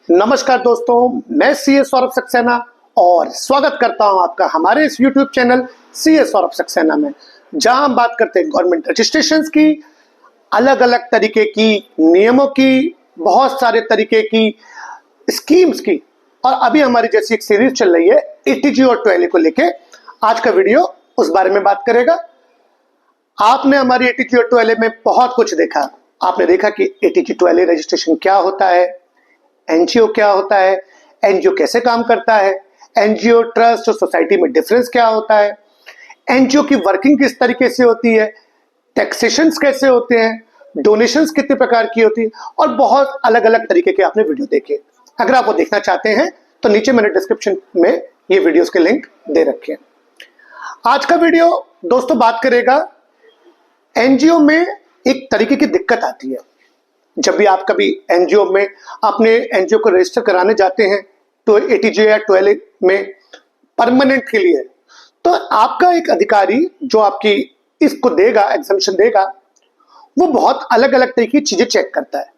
नमस्कार दोस्तों, मैं सीए सौरभ सक्सेना और स्वागत करता हूं आपका हमारे इस YouTube channel CA Saurabh Saxena में, जहां हम बात करते हैं गवर्नमेंट रजिस्ट्रेशंस की, अलग अलग तरीके की नियमों की, बहुत सारे तरीके की स्कीम्स की। और अभी हमारी जैसी एक सीरीज चल रही है एटीजी और टोएले को लेके, आज का वीडियो उस बारे में बात करेगा। आपने हमारी एटीजी और टोएले में बहुत कुछ देखा। आपने देखा कि एटीजी टोएले रजिस्ट्रेशन क्या होता है, एनजीओ क्या होता है, एनजीओ कैसे काम करता है, एनजीओ ट्रस्ट और सोसाइटी में डिफरेंस क्या होता है, एनजीओ की वर्किंग किस तरीके से होती है, टैक्सेशंस कैसे होते हैं, डोनेशंस कितने प्रकार की होती है, और बहुत अलग अलग तरीके के आपने वीडियो देखे। अगर आप वो देखना चाहते हैं तो नीचे मैंने डिस्क्रिप्शन में ये वीडियोस के लिंक दे रखे हैं। आज का वीडियो दोस्तों बात करेगा, एनजीओ में एक तरीके की दिक्कत आती है। जब भी आप कभी एनजीओ में अपने एनजीओ को रजिस्टर कराने जाते हैं तो एटीजी या टोएले में परमानेंट के लिए, तो आपका एक अधिकारी जो आपकी इसको देगा, एग्जम्पशन देगा, वो बहुत अलग अलग तरीके की चीजें चेक करता है,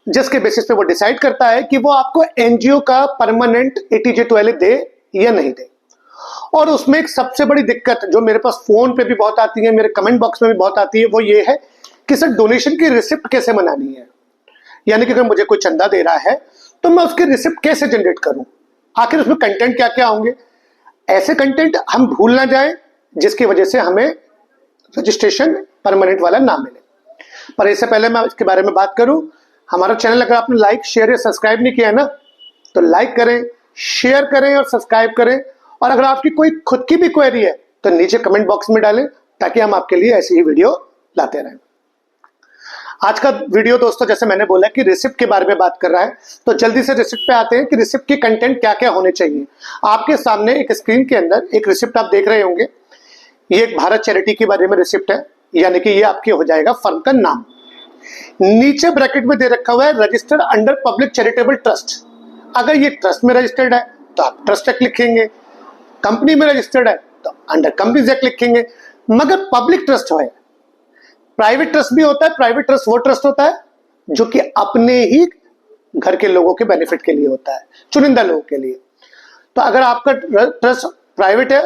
जिसके बेसिस पे वो डिसाइड करता है कि वो आपको एनजीओ का परमानेंट एटीजी टोएले दे या नहीं दे। और उसमें एक सबसे बड़ी दिक्कत जो मेरे पास फोन पे भी बहुत आती है, मेरे कमेंट बॉक्स में भी बहुत आती है, वो ये है कि सर डोनेशन की रिसिप्ट कैसे बनानी है। यानी कि अगर मुझे कोई चंदा दे रहा है तो मैं उसकी रिसिप्ट कैसे जनरेट करूं, आखिर उसमें कंटेंट क्या क्या होंगे। ऐसे कंटेंट हम भूल ना जाए जिसकी वजह से हमें रजिस्ट्रेशन परमानेंट वाला ना मिले। पर इससे पहले मैं इसके बारे में बात करूं, हमारा चैनल अगर आपने लाइक, शेयर या सब्सक्राइब नहीं किया है ना, तो लाइक करें, शेयर करें और सब्सक्राइब करें। और अगर आपकी कोई खुद की भी क्वेरी है तो नीचे कमेंट बॉक्स में डालें, ताकि हम आपके लिए ऐसी ही वीडियो लाते रहें। आज का वीडियो दोस्तों, जैसे मैंने बोला कि रिसिप्ट के बारे में बात कर रहा है, तो जल्दी से रिसिप्ट पे आते हैं कि रिसिप्ट के कंटेंट क्या क्या होने चाहिए। आपके सामने एक स्क्रीन के अंदर एक रिसिप्ट आप देख रहे होंगे। ये एक भारत चैरिटी के बारे में रिसिप्ट है, यानी कि ये आपके हो जाएगा फर्म का नाम। नीचे ब्रैकेट में दे रखा हुआ है registered under public charitable trust. अगर ये ट्रस्ट में रजिस्टर्ड है तो आप ट्रस्ट एक्ट लिखेंगे, कंपनी में रजिस्टर्ड है तो अंडर कंपनीज एक्ट लिखेंगे। मगर पब्लिक ट्रस्ट है, प्राइवेट ट्रस्ट भी होता है। प्राइवेट ट्रस्ट वो ट्रस्ट होता है जो कि अपने ही घर के लोगों के बेनिफिट के लिए होता है, चुनिंदा लोगों के लिए। तो अगर आपका ट्रस्ट प्राइवेट है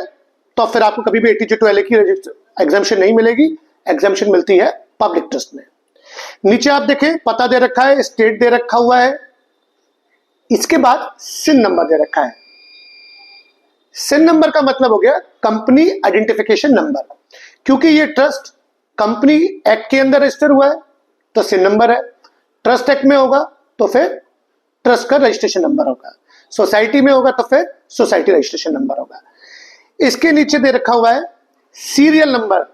तो फिर आपको कभी भी एटीजी टोएले की एग्जाम्पशन नहीं मिलेगी, एग्जाम्पशन मिलती है पब्लिक ट्रस्ट में। नीचे आप देखें, पता दे रखा है, स्टेट दे रखा हुआ है, इसके बाद सिन नंबर दे रखा है। सिन नंबर का मतलब हो गया कंपनी आइडेंटिफिकेशन नंबर। क्योंकि ये ट्रस्ट कंपनी एक्ट के अंदर रजिस्टर हुआ है तो सिन नंबर है, ट्रस्ट एक्ट में होगा तो फिर ट्रस्ट का रजिस्ट्रेशन नंबर होगा, सोसाइटी में होगा तो फिर सोसाइटी रजिस्ट्रेशन नंबर होगा। इसके नीचे दे रखा हुआ है सीरियल नंबर,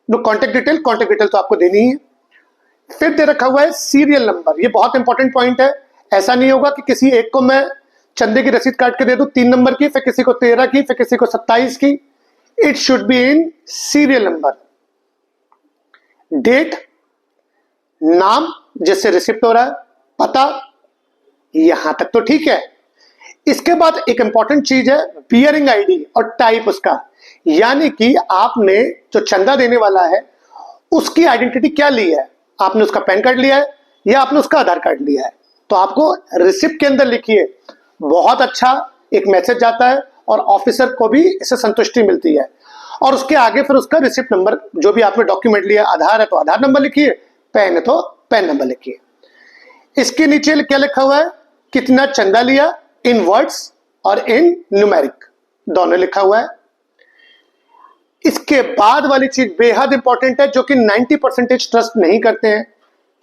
कॉन्टेक्ट डिटेल तो आपको देनी है। फिर दे रखा हुआ है सीरियल नंबर। ये बहुत इंपॉर्टेंट पॉइंट है। ऐसा नहीं होगा कि किसी एक को मैं चंदे की रसीद काट के दे दूं 3 नंबर की, फिर किसी को 13 की, फिर किसी को 27 की। It should be in serial number. Date, नाम जिससे रिसिप्ट हो रहा है, पता, यहां तक तो ठीक है। इसके बाद एक इंपॉर्टेंट चीज है बियरिंग आईडी और टाइप उसका, यानी कि आपने जो चंदा देने वाला है उसकी आइडेंटिटी क्या ली है। आपने उसका पैन कार्ड लिया है या आपने उसका आधार कार्ड लिया है, तो आपको रिसिप्ट के अंदर लिखिए। बहुत अच्छा एक मैसेज जाता है और ऑफिसर को भी इससे संतुष्टि मिलती है। और उसके आगे फिर उसका रिसिप्ट नंबर, जो भी आपने डॉक्यूमेंट लिया, आधार है तो आधार नंबर लिखिए, पैन है तो पैन नंबर लिखिए। इसके नीचे क्या लिखा हुआ है, कितना चंदा लिया, इन वर्ड्स और इन न्यूमेरिक दोनों लिखा हुआ है। इसके बाद वाली चीज बेहद इंपॉर्टेंट है, जो कि 90% ट्रस्ट नहीं करते हैं,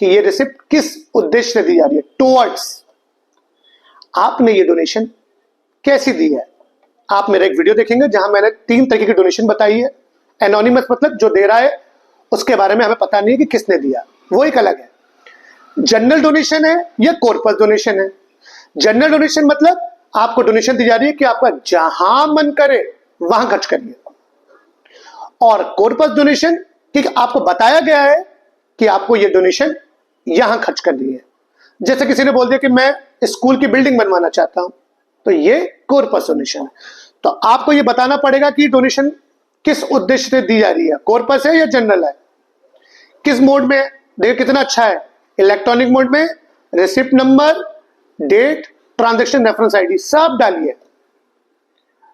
कि ये रिसिप्ट किस उद्देश्य से दी जा रही है, टुवर्ड्स आपने ये डोनेशन कैसी दी है। आप मेरा एक वीडियो देखेंगे जहां मैंने 3 तरीके की डोनेशन बताई है। एनोनिमस मतलब जो दे रहा है उसके बारे में हमें पता नहीं है कि किसने दिया, वो एक अलग है। जनरल डोनेशन है या कॉर्पस डोनेशन है। जनरल डोनेशन मतलब आपको डोनेशन दी जा रही है कि आपका जहां मन करे वहां खर्च करिए। और कॉर्पस डोनेशन कि आपको बताया गया है कि आपको ये डोनेशन यहां खर्च करनी है। जैसे किसी ने बोल दिया कि मैं स्कूल की बिल्डिंग बनवाना चाहता हूं, तो ये कॉर्पस डोनेशन है। तो आपको ये बताना पड़ेगा कि डोनेशन किस उद्देश्य से दी जा रही है, कॉर्पस है या जनरल है, किस मोड में। देखिए कितना अच्छा है, इलेक्ट्रॉनिक मोड में receipt number, date, transaction reference ID सब डालिए।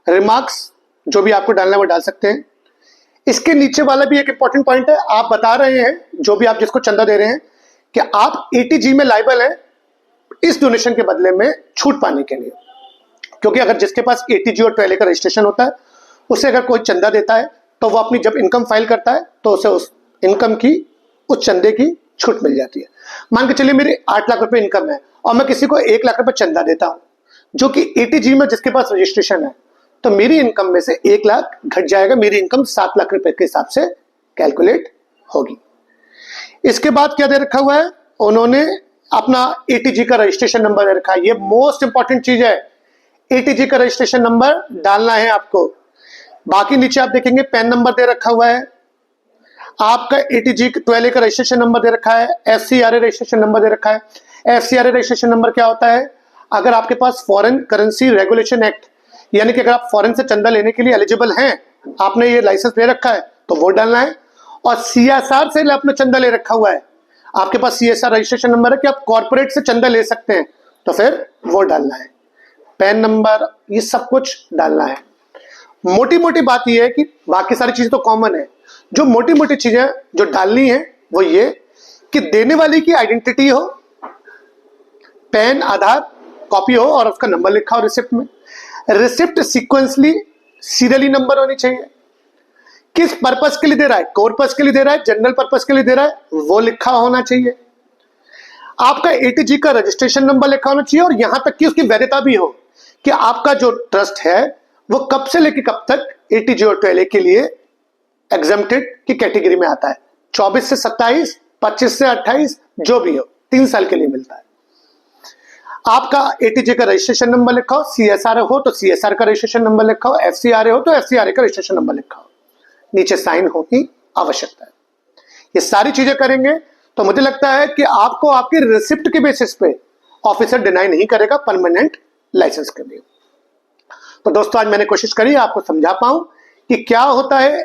रिमार्क्स जो भी आपको डालना है वो डाल सकते हैं। इसके नीचे वाला भी एक इंपॉर्टेंट पॉइंट है, आप बता रहे हैं जो भी आप जिसको चंदा दे रहे हैं कि आप ATG में लायबल हैं इस डोनेशन के बदले में छूट पाने के लिए। क्योंकि अगर जिसके पास ATG और ट्वेले का रजिस्ट्रेशन होता है उसे अगर कोई चंदा देता है तो वो अपनी जब इनकम फाइल करता है तो उसे उस इनकम की उस चंदे की छूट मिल जाती है। मान के चलिए मेरी 8 लाख रुपए इनकम है और मैं किसी को 1 लाख रुपए चंदा देता हूं जो कि ATG में जिसके पास रजिस्ट्रेशन है, तो मेरी इनकम में से 1 लाख घट जाएगा, मेरी इनकम 7 लाख रुपए के हिसाब से कैलकुलेट होगी। इसके बाद क्या दे रखा हुआ है, उन्होंने अपना ATG का रजिस्ट्रेशन नंबर दे रखा है। ये मोस्ट इंपॉर्टेंट चीज है, ATG का रजिस्ट्रेशन नंबर डालना है आपको। बाकी नीचे आप देखेंगे पैन नंबर दे रखा हुआ है, आपका ATG ट्वेले का रजिस्ट्रेशन नंबर दे रखा है, FCRA रजिस्ट्रेशन नंबर दे रखा है। FCRA रजिस्ट्रेशन नंबर क्या होता है, अगर आपके पास फॉरेन करेंसी रेगुलेशन एक्ट, यानी कि अगर आप फॉरेन से चंदा लेने के लिए एलिजिबल हैं, आपने ये लाइसेंस ले रखा है तो वो डालना है। और CSR से आपने चंदा ले रखा हुआ है, आपके पास CSR रजिस्ट्रेशन नंबर है कि आप कॉर्पोरेट से चंदा ले सकते हैं, तो फिर वो डालना है। पैन नंबर, ये सब कुछ डालना है। मोटी मोटी बात ये है कि बाकी सारी चीजें तो कॉमन है, जो मोटी मोटी चीजें जो डालनी है वो ये कि देने वाले की आइडेंटिटी हो, पैन आधार कॉपी हो और उसका नंबर लिखा हो रिसिप्ट में। रिसिप्ट सीक्वेंसली सीरियली नंबर होनी चाहिए। किस पर्पस के लिए दे रहा है, कोर पर्पस के लिए दे रहा है, जनरल पर्पस के लिए दे रहा है, वो लिखा होना चाहिए। आपका ATG का रजिस्ट्रेशन नंबर लिखा होना चाहिए और यहां तक कि उसकी वैधता भी हो कि आपका जो ट्रस्ट है वो कब से लेकर कब तक ATG और ट्वेले के लिए एग्जम्प्टेड की कैटेगरी में आता है। 24 से 27, 25 से 28, जो भी हो, 3 साल के लिए मिलता है। आपका ATG का रजिस्ट्रेशन नंबर लिखा हो, CSR हो तो CSR का रजिस्ट्रेशन नंबर लिखा हो, FCRA हो तो FCRA का रजिस्ट्रेशन नंबर लिखा हो, नीचे साइन हो की आवश्यकता है। ये सारी चीजें करेंगे तो मुझे लगता है कि आपको आपकी रिसिप्ट के बेसिस पे ऑफिसर डिनाई नहीं करेगा परमानेंट लाइसेंस के लिए। तो दोस्तों आज मैंने कोशिश करी आपको समझा पाऊं कि क्या होता है,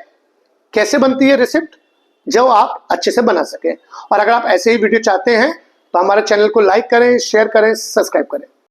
कैसे बनती है रिसिप्ट, जो आप अच्छे से बना सकें। और अगर आप ऐसे ही वीडियो चाहते हैं तो हमारे चैनल को लाइक करें, शेयर करें, सब्सक्राइब करें।